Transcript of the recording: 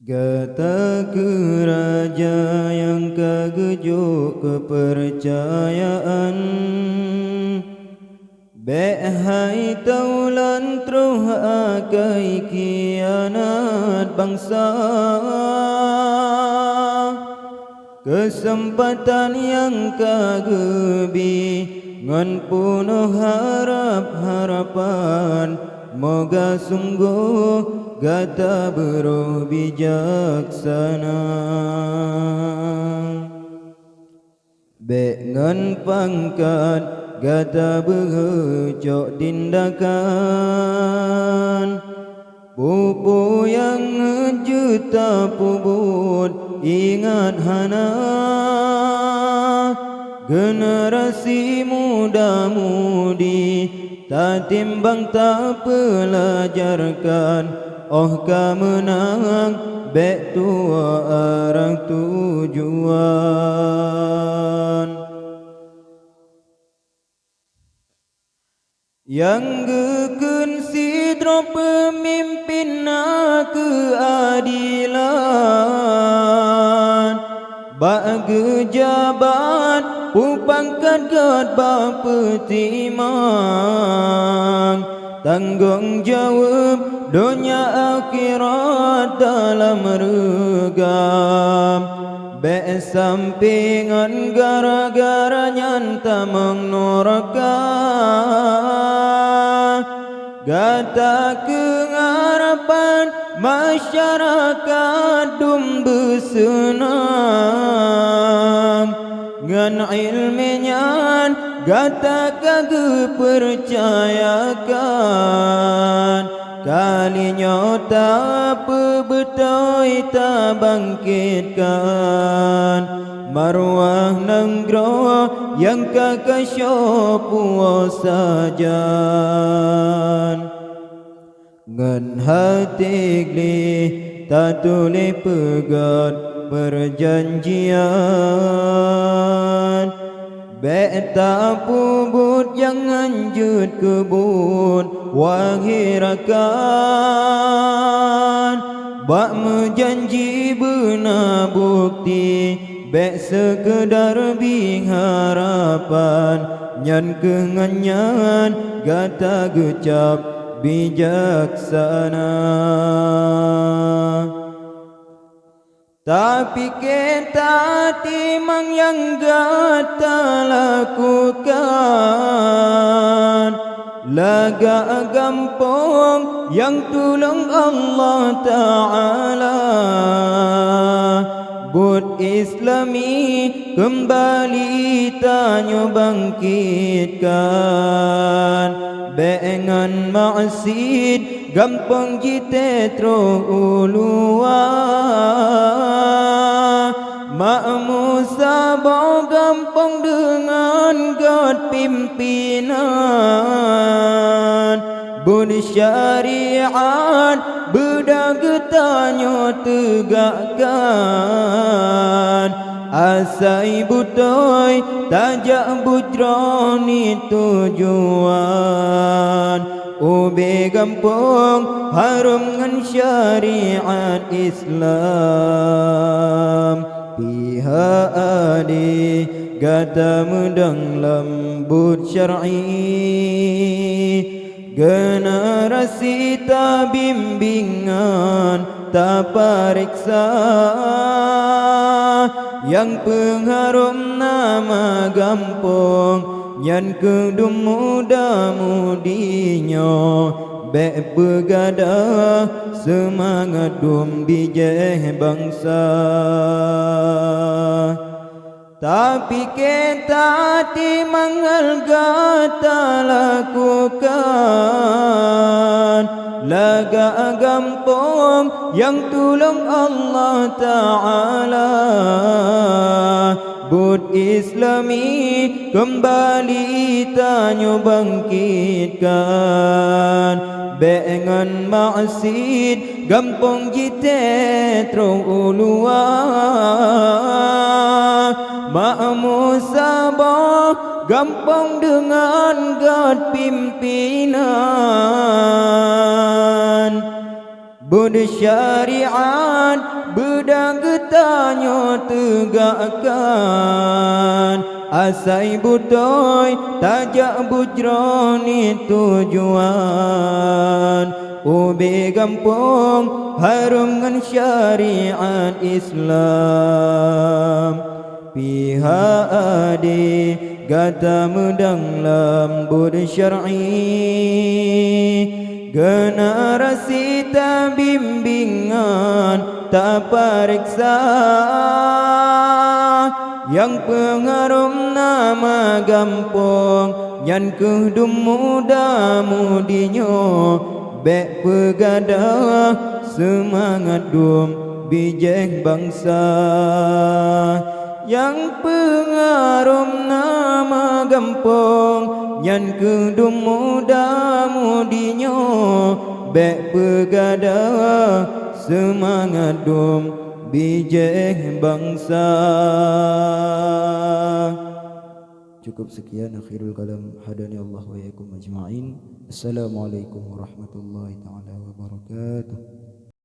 Gata ke raja yang kagejuk kepercayaan, Behai taulan truh akai kianat bangsa. Kesempatan yang kagebi ngan penuh harapan, moga sungguh gata beruh bijaksana. Bek ngan pangkat gata bercok tindakan, pupu yang juta pubut ingat hana. Generasi muda-mudi tak timbang tak pelajarkan, oh kemenang bek tua arah tujuan. Yang geken sidro pemimpin keadilan, bagi jabat pupangkat gad bapetimang, tanggung jawab dunia akhirat dalam regam. Be sampingan gara-gara nyanta mengnuraka, gata kengarapan masyarakat dum bersenang. Ngan ilminya gata kage percayakan, kalinya tak pebetoi tak bangkitkan, marwah negro yang kakasyo puasajan. Ngan hati gli tak tuli pegat perjanjian, bek tak pubut yang anjut kebun wahirakan, bak menjanji benar bukti bek sekedar biharapan, nyan kenganyan gata gecap bijaksana. Tapi kita timang yang gata lakukan, laga gampang yang tulung Allah Ta'ala. Bud Islami kembali tanya bangkitkan, bengan maksid gampang jite tro ulua. Makmu sabar gampang dengan God pimpinan, bud syariat bedak tanya tegakkan, asai butoi tajak butroni tujuan. Ube gampang harum ngan syariat Islam, pihak adi gata mudang lembut syar'i, generasi tak bimbingan tak pariksa, yang pengharum nama gampang nyan kedum muda-mudinya, bek begadah semangat dum bijeh bangsa. Tapi kita timanggal gata lakukan, laga gampang yang tulung Allah Ta'ala. Bud Islami kembali tanya bangkitkan, bengan maksid gampang jite tro ulua. Makmu sabar gampang dengan God pimpinan, bersyariat bedang getanyo tegakkan asai butoy tajak bujroni tujuan ubi gampung harum ngan syariat Islam pihak adi gata mudang lambut syar'i generasi tak bimbingan tak pariksa yang pengarum nama gampung yang kedum muda mudinyo bek pegadah semangat dum bijak bangsa yang pengarum nama gampung yang kedum muda mudinyo bek pegadah semangat dum bijak bangsa. Cukup sekian, akhirul kalam, hadani Allah wa iyyakum ajma'in. Assalamualaikum warahmatullahi taala wabarakatuh.